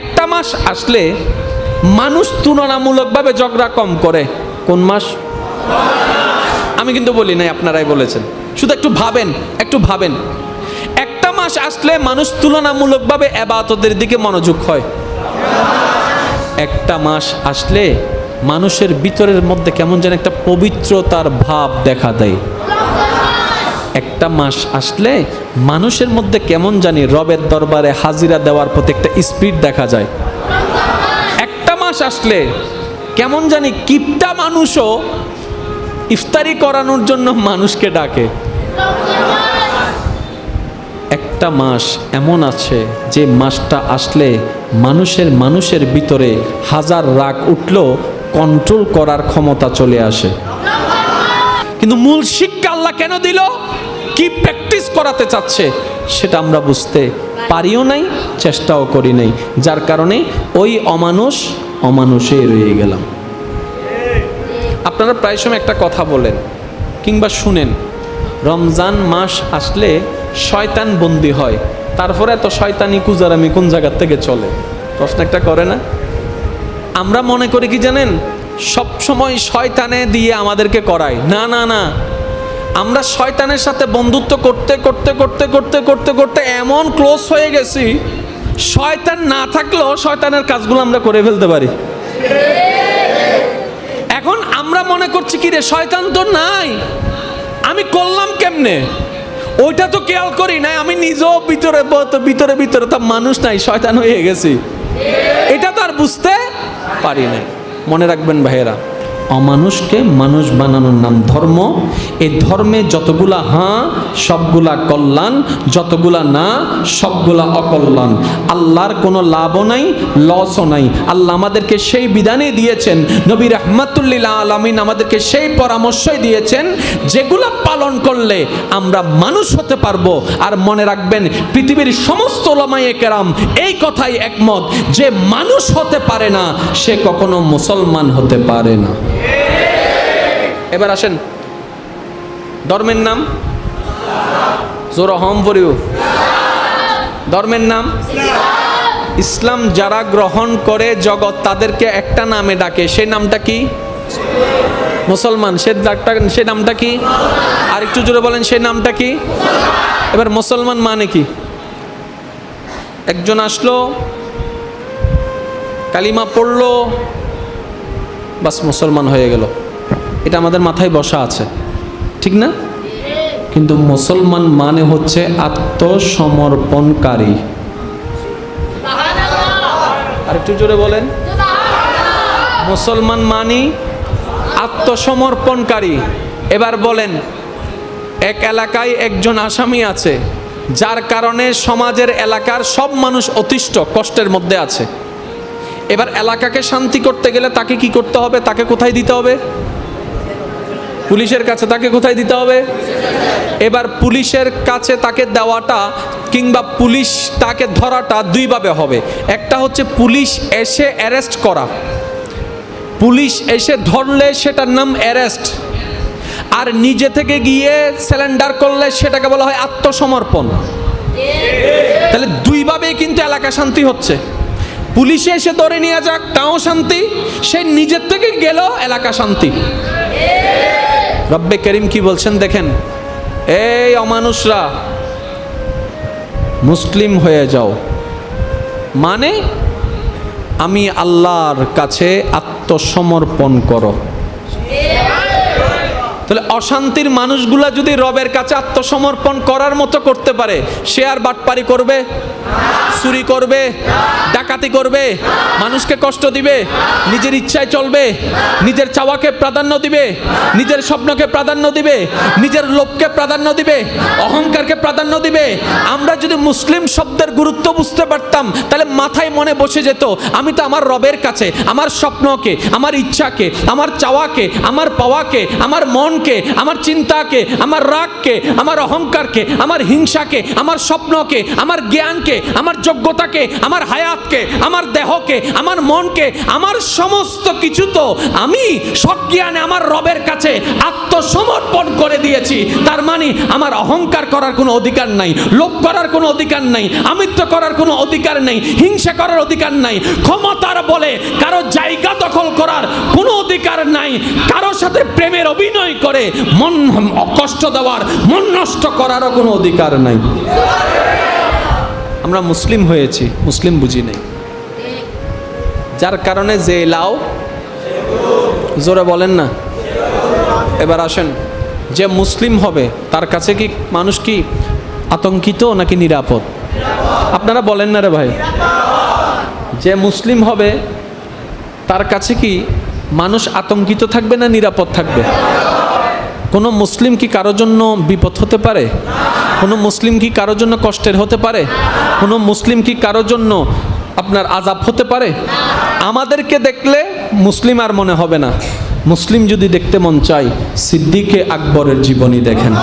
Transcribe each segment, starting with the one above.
একটা মাস আসলে মানুষ তুলনামূলকভাবে ঝগড়া কম করে। কোন মাস? আমি কিন্তু বলি নাই, আপনারাই বলেছেন। শুধু একটু ভাবেন একটা মাস আসলে মানুষ তুলনামূলকভাবে ইবাদতের দিকে মনোযোগ হয়। একটা মাস আসলে মানুষের ভিতরের মধ্যে কেমন যেন একটা পবিত্রতার ভাব দেখা দেয়। একটা মাস আসলে মানুষের মধ্যে কেমন জানি রবের দরবারে হাজিরা দেওয়ার প্রতি একটা স্পিড দেখা যায়। একটা মাস আসলে কেমন জানি কিপটা মানুষও ইফতারি করানোর জন্য মানুষকে ডাকে। একটা মাস এমন আছে যে মাসটা আসলে মানুষের ভিতরে হাজার রাগ উঠলেও কন্ট্রোল করার ক্ষমতা চলে আসে। কিন্তু মূল শিক্ষা আল্লাহ কেন দিল, কি প্র্যাকটিস করাতে চাচ্ছে সেটা আমরা বুঝতে পারিও নাই, চেষ্টাও করি নাই, যার কারণে ওই অমানুষে রয়ে গেলাম। আপনারা প্রায় সময় একটা কথা বলেন কিংবা শুনেন, রমজান মাস আসলে শয়তান বন্দী হয়, তারপরে এত শয়তানি কুজারামি কোন জায়গার থেকে চলে? প্রশ্ন একটা করে না? আমরা মনে করি কি জানেন, সব সময় শয়তানে দিয়ে আমাদেরকে করায়। না না না, আমরা শয়তানের সাথে বন্ধুত্ব করতে করতে করতে করতে করতে করতে এমন ক্লোজ হয়ে গেছি, শয়তান না থাকলেও শয়তানের কাজগুলো আমরা করে ফেলতে পারি। এখন আমরা মনে করছি কি রে, শয়তান তো নাই, আমি করলাম কেমনে, ওইটা তো খেয়াল করি নাই, আমি নিজেও ভিতরে ভিতরে তো মানুষ নাই, শয়তান হয়ে গেছি, এটা তো আর বুঝতে পারি না। মনে রাখবেন ভাইয়েরা, অমানুষকে মানুষ বানানোর নাম ধর্ম। এই ধর্মে যতগুলা হ্যাঁ সবগুলা কল্যাণ, যতগুলা না সবগুলা অকল্যাণ। আল্লাহর কোনো লাভও নাই, লসও নাই। আল্লাহ আমাদেরকে সেই বিধানই দিয়েছেন, নবী রাহমাতুল্লিল আলামিন আমাদেরকে সেই পরামর্শই দিয়েছেন, যেগুলা পালন করলে আমরা মানুষ হতে পারবো। আর মনে রাখবেন, পৃথিবীর সমস্ত উলামায়ে কেরাম এই কথাই একমত, যে মানুষ হতে পারে না সে কখনো মুসলমান হতে পারে না। এবার আসেন, ধর্মের নাম জোর হম পড়িও, ধর্মের নাম ইসলাম। যারা গ্রহণ করে জগৎ তাদেরকে একটা নামে ডাকে, সেই নামটা কি? মুসলমান। সে নামটা কি? আর একটু জোরে বলেন, সেই নামটা কি? এবার মুসলমান মানে কি? একজন আসলো, কালিমা পড়লো, বাস মুসলমান হয়ে গেল। এটা আমাদের মাথায় বসা আছে, ঠিক না? কিন্তু মুসলমান মানে হচ্ছে আত্মসমর্পণকারী। আর একটু জোরে বলেন, মুসলমান মানে আত্মসমর্পণকারী। এবার বলেন, এক এলাকায় একজন আসামি আছে, যার কারণে সমাজের এলাকার সব মানুষ অতিষ্ঠ, কষ্টের মধ্যে আছে। এবার এলাকাকে শান্তি করতে গেলে তাকে কি করতে হবে? তাকে কোথায় দিতে হবে? পুলিশের কাছে। তাকে কোথায় দিতে হবে? এবার পুলিশের কাছে তাকে দেওয়াটা কিংবা পুলিশ তাকে ধরাটা দুইভাবে হবে। একটা হচ্ছে পুলিশ এসে অ্যারেস্ট করা, পুলিশ এসে ধরলে সেটার নাম অ্যারেস্ট, আর নিজে থেকে গিয়ে স্যালেন্ডার করলে সেটাকে বলা হয় আত্মসমর্পণ। তাহলে দুইভাবেই কিন্তু এলাকা শান্তি হচ্ছে। পুলিশে এসে ধরে নিয়ে যাক তাও শান্তি, সে নিজের থেকে গেল এলাকা শান্তি। রব্বে করিম কি বলছেন দেখেন, এই অমানুষরা মুসলিম হয়ে যাও, মানে আমি আল্লাহর কাছে আত্মসমর্পণ করো। তাহলে অশান্তির মানুষগুলা যদি রবের কাছে আত্মসমর্পণ করার মতো করতে পারে, সে আর বাটপারি করবে, চুরি করবে, ডাকাতি করবে, মানুষকে কষ্ট দিবে, নিজের ইচ্ছায় চলবে, নিজের চাওয়াকে প্রাধান্য দিবে, নিজের স্বপ্নকে প্রাধান্য দিবে, নিজের লোভকে প্রাধান্য দিবে, অহংকারকে প্রাধান্য দিবে? আমরা যদি মুসলিম শব্দের গুরুত্ব বুঝতে পারতাম, তাহলে মাথায় মনে বসে যেত, আমি তো আমার রবের কাছে আমার স্বপ্নকে, আমার ইচ্ছাকে, আমার চাওয়াকে, আমার পাওয়াকে, আমার মনকে, আমার চিন্তাকে, আমার রাগকে, আমার অহংকারকে, আমার হিংসাকে, আমার স্বপ্নকে, আমার জ্ঞানকে, আমার যোগ্যতাকে, আমার হায়াতকে, আত্মাকে, আমার দেহকে, আমার মনকে, আমার সমস্ত কিছু তো আমি সজ্ঞানে আমার রবের কাছে আত্মসমর্পণ করে দিয়েছি। তার মানে আমার অহংকার করার কোনো অধিকার নাই, লোভ করার কোনো অধিকার নাই, আমিত্ব করার কোনো অধিকার নেই, হিংসা করার অধিকার নাই, ক্ষমতার বলে কারো জায়গা দখল করার কোনো অধিকার নাই, কারোর সাথে প্রেমের অভিনয় করে মন কষ্ট দেওয়ার, মন নষ্ট করারও কোনো অধিকার নাই। আমরা মুসলিম হয়েছি, মুসলিম বুঝি নাই, যার কারণে যে লাও জোরে বলেন না। এবার আসেন, যে মুসলিম হবে তার কাছে কি মানুষ কি আতঙ্কিত নাকি নিরাপদ? আপনারা বলেন না রে ভাই। যে মুসলিম হবে তার কাছে কি মানুষ আতঙ্কিত থাকবে না নিরাপদ থাকবে? কোনো মুসলিম কি কারোর জন্য বিপদ হতে পারে? কোনো মুসলিম কি কারোর জন্য কষ্টের হতে পারে? কোনো মুসলিম কি কারোর জন্য আপনার আযাব হতে পারে? আমাদেরকে দেখলে মুসলিম আর মনে হবে না। মুসলিম যদি দেখতে মন চায়, সিদ্দিকে আকবরের জীবনী দেখেন।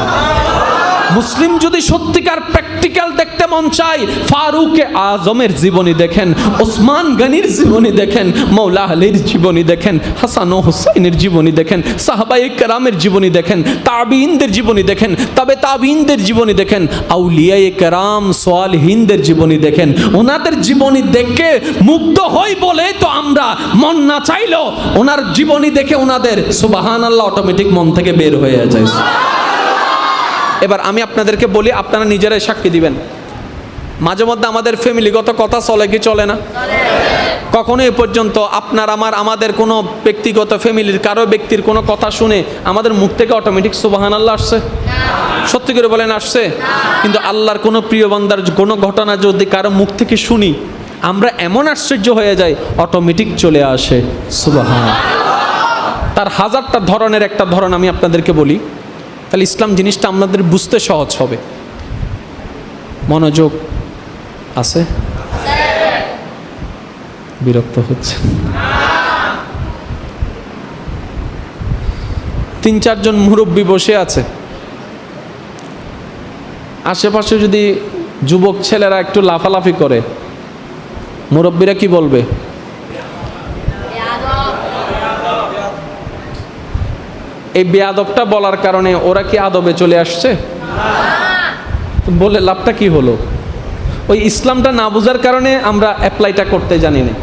মুসলিম যদি সত্যিকার প্র্যাকটিক্যাল দেখতে মন চায়, ফারুকে আজমের জীবনী দেখেন, ওসমান গনির জীবনী দেখেন, মৌলা আলীর জীবনী দেখেন, হাসান ও হুসাইনের জীবনী দেখেন, সাহাবায়ে কেরামের জীবনী দেখেন, তাবিঈনদের জীবনী দেখেন, তবে তাবিঈনদের জীবনী দেখেন, আউলিয়ায়ে কেরাম সালিহিনদের জীবনী দেখেন। ওনাদের জীবনী দেখে মুগ্ধ হই বলে তো আমরা মন না চাইলেও ওনার জীবনী দেখে ওনাদের সুবহানাল্লাহ অটোমেটিক মন থেকে বের হয়ে যায়। এবার আমি আপনাদেরকে বলি, আপনারা নিজেরাই সাক্ষী দিবেন, মাঝে মধ্যে আমাদের ফ্যামিলিগত কথা চলে কি চলে না? কখনো এ পর্যন্ত আপনার আমাদের কোনো ব্যক্তিগত ফ্যামিলির কারো ব্যক্তির কোনো কথা শুনে আমাদের মুখ থেকে অটোমেটিক সুবহানাল্লাহ আসছে? সত্যি করে বলেন আসছে? কিন্তু আল্লাহর কোনো প্রিয় বান্দার কোনো ঘটনা যদি কারো মুখ থেকে শুনি, আমরা এমন আশ্চর্য হয়ে যাই, অটোমেটিক চলে আসে সুবহানাল্লাহ। তার হাজারটা ধরনের একটা ধরন আমি আপনাদেরকে বলি, তাহলে ইসলাম জিনিসটা আমাদের বুঝতে সহজ হবে। মনোযোগ আছে? বিরক্ত হচ্ছে? 3-4 জন মুরব্বী বসে আছে, আশেপাশে যদি যুবক ছেলেরা একটু লাফালাফি করে, মুরব্বীরা কি বলবে? এই বেয়াদবটা বলার কারণে ওরা কি আদবে চলে আসছে? বলে লাভটা কি হলো? ওই ইসলামটা না বোঝার কারণে আমরা অ্যাপ্লাইটা করতে জানি না।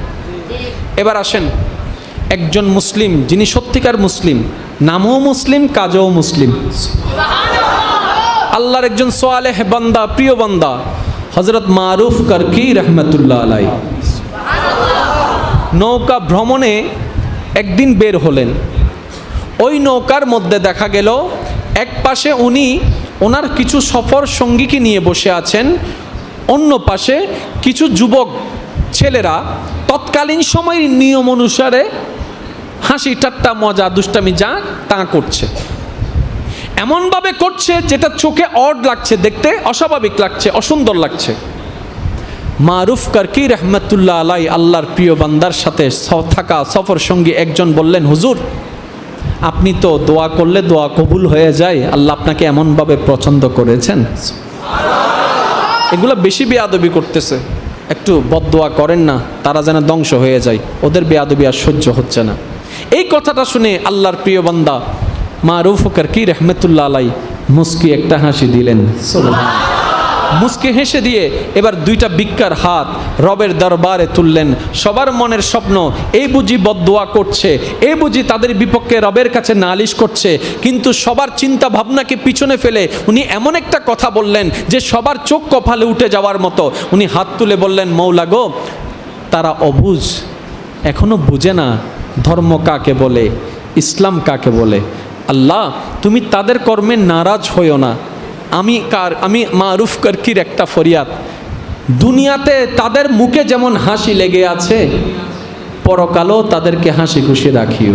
এবার আসেন, একজন মুসলিম যিনি সত্যিকার মুসলিম, নামও মুসলিম, কাজও মুসলিম, আল্লাহর একজন সালেহ বান্দা, প্রিয় বান্দা, হযরত মারুফ কারকি রহমতুল্লাহ আলাইহি নৌকা ভ্রমণে একদিন বের হলেন। ওই নৌকার মধ্যে দেখা গেল এক পাশে উনি ওনার কিছু সফর সঙ্গীকে নিয়ে বসে আছেন, অন্য পাশে কিছু যুবক ছেলেরা তৎকালীন সময়ের নিয়ম অনুসারে হাসি ঠাট্টা মজা দুষ্টামি যা তা করছে। এমনভাবে করছে যেটা চোখে অড লাগছে, দেখতে অস্বাভাবিক লাগছে, অসুন্দর লাগছে। মারুফ কারকি রহমতুল্লাহ আলাইহি আল্লাহর প্রিয় বান্দার সাথে থাকা সফর সঙ্গী একজন বললেন, হুজুর আপনি তো দোয়া করলে দোয়া কবুল হয়ে যায়, আল্লাহ আপনাকে এমনভাবে পছন্দ করেছেন। এগুলো বেশি বেয়াদবি করতেছে, একটু বদদোয়া করেন না, তারা যেন ধ্বংস হয়ে যায়, ওদের বেয়াদবি আর সহ্য হচ্ছে না। এই কথাটা শুনে আল্লাহর প্রিয় বান্দা মারুফ কারকি রহমতুল্লাহ আলাইহি মুস্কি একটা হাসি দিলেন। মুস্কি হেসে দিয়ে এবার 2টা ভিক্ষার হাত রবের দরবারে তুললেন। সবার মনের স্বপ্ন, এই বুঝি বদদোয়া করছে, এই বুঝি তাদের বিপক্ষে রবের কাছে নালিশ করছে, কিন্তু সবার চিন্তা ভাবনাকে পিছনে ফেলে উনি এমন একটা কথা বললেন যে সবার চোখ কপালে উঠে যাওয়ার মতো। উনি হাত তুলে বললেন, মৌলা গো, তারা অবুঝ, এখনো বুঝে না ধর্ম কাকে বলে, ইসলাম কাকে বলে। আল্লাহ তুমি তাদের কর্মে নারাজ হইও না। আমি মারুফ কারকির একটা ফরিয়াদ, দুনিয়াতে তাদের মুখে যেমন হাসি লেগে আছে, পরকালও তাদেরকে হাসি খুশি রাখিও।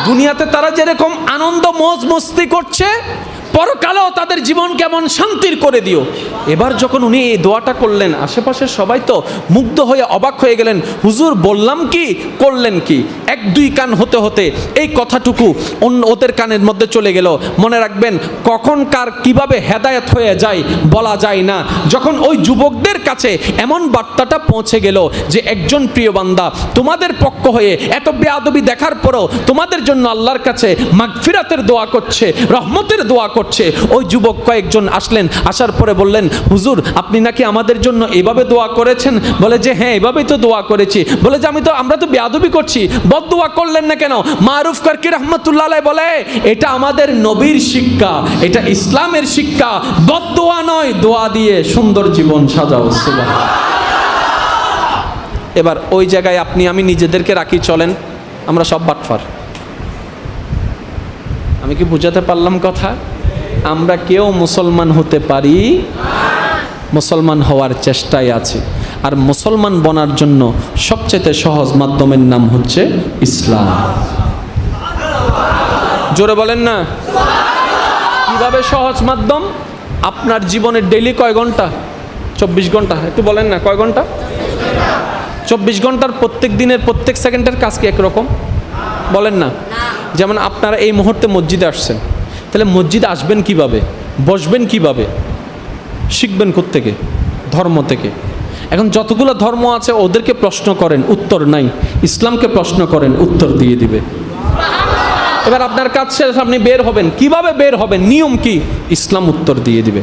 দুনিয়াতে তারা যেরকম আনন্দ মজ মস্তি করছে, পরকালেও তাদের জীবন কেমন শান্তির করে দিও। এবার যখন উনি এই দোয়াটা করলেন, আশেপাশের সবাই তো মুগ্ধ হয়ে অবাক হয়ে গেলেন, হুজুর বললাম কি করলেন কি। এক দুই কান হতে হতে এই কথাটুকু ওদের কানের মধ্যে চলে গেল। মনে রাখবেন, কখন কার কিভাবে হেদায়েত হয়ে যায় বলা যায় না। যখন ওই যুবকদের কাছে এমন বার্তাটা পৌঁছে গেল যে একজন প্রিয় বান্দা তোমাদের পক্ষ হয়ে এত বেয়াদবি দেখার পরও তোমাদের জন্য আল্লাহর কাছে মাগফিরাতের দোয়া করছে, রহমতের দোয়া করছে। ওই যুবক কয়েকজন আসলেন, আসার পরে বললেন, হুজুর আপনি নাকি আমাদের জন্য এভাবে দোয়া করেছেন? বলে যে হ্যাঁ, এভাবেই তো দোয়া করেছি। বলে যে আমরা তো বেয়াদবি করছি, বদদোয়া করলেন না কেন? মারুফ কারকি রহমতুল্লাহ আলাইহি বলে, এটা আমাদের নবীর শিক্ষা, এটা ইসলামের শিক্ষা। বদদোয়া নয়, দোয়া দিয়ে সুন্দর জীবন সাজাও। সুবহানাল্লাহ। এবার ওই জায়গায় আপনি আমি নিজেদেরকে রাখি, চলেন আমরা সব বাটফার। আমি কি বুঝাতে পারলাম কথা? আমরা কেউ মুসলমান হতে পারি, মুসলমান হওয়ার চেষ্টায় আছি। আর মুসলমান বনার জন্য সবচেয়ে সহজ মাধ্যমের নাম হচ্ছে ইসলাম। জোরে বলেন না। কিভাবে সহজ মাধ্যম? আপনার জীবনের ডেইলি কয় ঘন্টা? 24 ঘন্টা। একটু বলেন না, কয় ঘন্টা? 24 ঘন্টার প্রত্যেক দিনের প্রত্যেক সেকেন্ডের কাজ কি একরকম? বলেন না। যেমন আপনারা এই মুহূর্তে মসজিদে আসছেন, তাহলে মসজিদে আসবেন কিভাবে, বসবেন কিভাবে, শিখবেন কোত্থেকে? ধর্ম থেকে। এখন যতগুলো ধর্ম আছে ওদেরকে প্রশ্ন করেন, উত্তর নাই। ইসলামকে প্রশ্ন করেন, উত্তর দিয়ে দিবে। এবার আপনার কাজ শেষ, আপনি বের হবেন, কিভাবে বের হবেন, নিয়ম কি? ইসলাম উত্তর দিয়ে দিবে।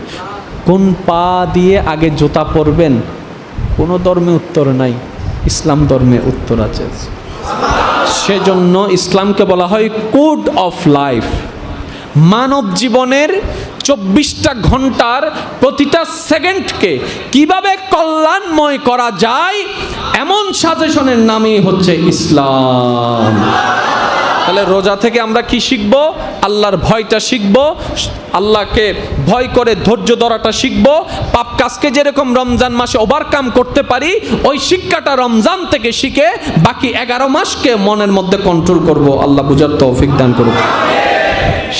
কোন পা দিয়ে আগে জুতা পরবেন, কোনো ধর্মে উত্তর নাই, ইসলাম ধর্মে উত্তর আছে। সেজন্য ইসলামকে বলা হয় কোড অফ লাইফ। মানব জীবনের 24টা ঘন্টার প্রতিটা সেকেন্ডকে কিভাবে কল্যাণময় করা যায়, এমন সাজেশনের নামই হচ্ছে ইসলাম। তাহলে রোজা থেকে আমরা কি শিখব? আল্লাহর ভয়টা শিখব, আল্লাহকে ভয় করে ধৈর্য ধরাটা শিখব। পাপ কাজকে যেরকম রমজান মাসে ওভারকাম করতে পারি, ওই শিক্ষাটা রমজান থেকে শিখে বাকি 11 মাসকে মনের মধ্যে কন্ট্রোল করব। আল্লাহ বুঝার তৌফিক দান করুন।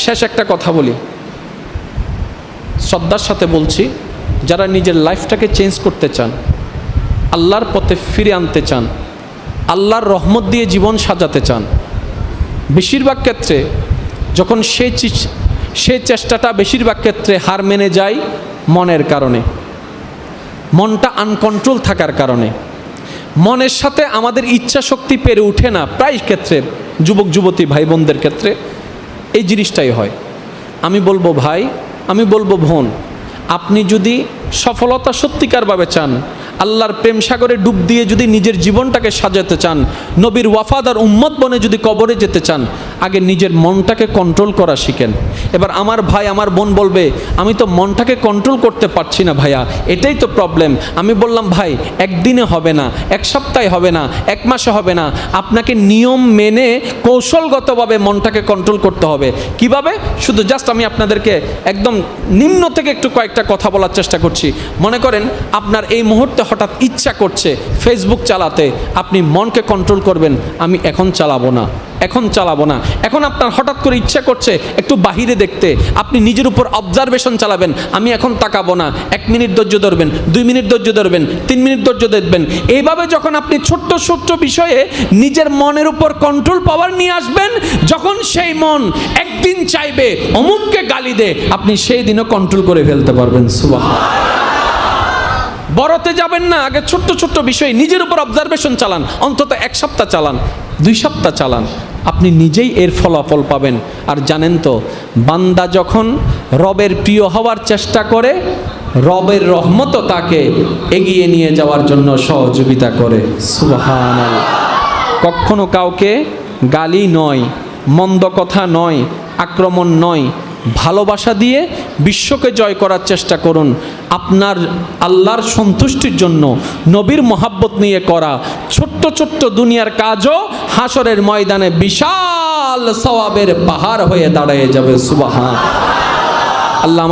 শেষ একটা কথা বলি, শ্রদ্ধার সাথে বলছি, যারা নিজের লাইফটাকে চেঞ্জ করতে চান, আল্লাহর পথে ফিরে আনতে চান, আল্লাহর রহমত দিয়ে জীবন সাজাতে চান, বেশিরভাগ ক্ষেত্রে যখন সে চেষ্টাটা বেশিরভাগ ক্ষেত্রে হার মেনে যায় মনের কারণে, মনটা আনকন্ট্রোল থাকার কারণে। মনের সাথে আমাদের ইচ্ছা শক্তি পেরে ওঠে না। প্রায় ক্ষেত্রে যুবক যুবতী ভাই বোনদের ক্ষেত্রে এই জিনিসটাই হয়। আমি বলবো ভাই, আমি বলবো বোন, আপনি যদি সফলতা সত্যিকারভাবে চান, আল্লাহর প্রেম সাগরে ডুব দিয়ে যদি নিজের জীবনটাকে সাজাতে চান, নবীর ওয়াফাদার উম্মত বনে যদি কবরে যেতে চান, আগে নিজের মনটাকে কন্ট্রোল করা শিখেন। এবার আমার ভাই আমার বোন বলবে, আমি তো মনটাকে কন্ট্রোল করতে পারছি না ভাইয়া, এটাই তো প্রবলেম। আমি বললাম ভাই, একদিনে হবে না, এক সপ্তাহে হবে না, এক মাসে হবে না, আপনাকে নিয়ম মেনে কৌশলগতভাবে মনটাকে কন্ট্রোল করতে হবে। কিভাবে? শুধু জাস্ট আমি আপনাদেরকে একদম নিম্ন থেকে একটু কয়েকটা কথা বলার চেষ্টা করছি। মনে করেন আপনার এই মুহূর্তে হঠাৎ ইচ্ছা করছে ফেসবুক চালাতে, আপনি মনকে কন্ট্রোল করবেন, আমি এখন চালাবো না, এখন চালাবো না। এখন আপনার হঠাৎ করে ইচ্ছা করছে একটু বাহিরে দেখতে, আপনি নিজের উপর অবজারভেশন চালাবেন, আমি এখন তাকাবো না, 1 মিনিট ধৈর্য ধরবেন, 2 মিনিট ধৈর্য ধরবেন, 3 মিনিট ধৈর্য দেখবেন। এইভাবে যখন আপনি ছোট্ট ছোট্ট বিষয়ে নিজের মনের উপর কন্ট্রোল পাওয়ার নিয়ে আসবেন, যখন সেই মন একদিন চাইবে অমুককে গালি দে, আপনি সেই দিনও কন্ট্রোল করে ফেলতে পারবেন। সুবহানাল্লাহ। বড়তে যাবেন না, আগে ছোট্ট ছোট্ট বিষয় নিজের উপর অবজারভেশন চালান, অন্তত 1 সপ্তাহ চালান, 2 সপ্তাহ চালান, আপনি নিজেই এর ফলাফল পাবেন। আর জানেন তো, বান্দা যখন রবের প্রিয় হওয়ার চেষ্টা করে, রবের রহমতও তাকে এগিয়ে নিয়ে যাওয়ার জন্য সহযোগিতা করে। সুবহানাল্লাহ। কখনো কাউকে গালি নয়, মন্দ কথা নয়, আক্রমণ নয়, ভালোবাসা দিয়ে বিশ্বকে জয় করার চেষ্টা করুন। আপনার আল্লাহর সন্তুষ্টির জন্য নবীর মহাব্বত নিয়ে করা ছোট্ট ছোট্ট দুনিয়ার কাজও হাসরের ময়দানে বিশাল সওয়াবের পাহাড় হয়ে দাঁড়িয়ে যাবে। সুবহানাল্লাহ। আল্লাহ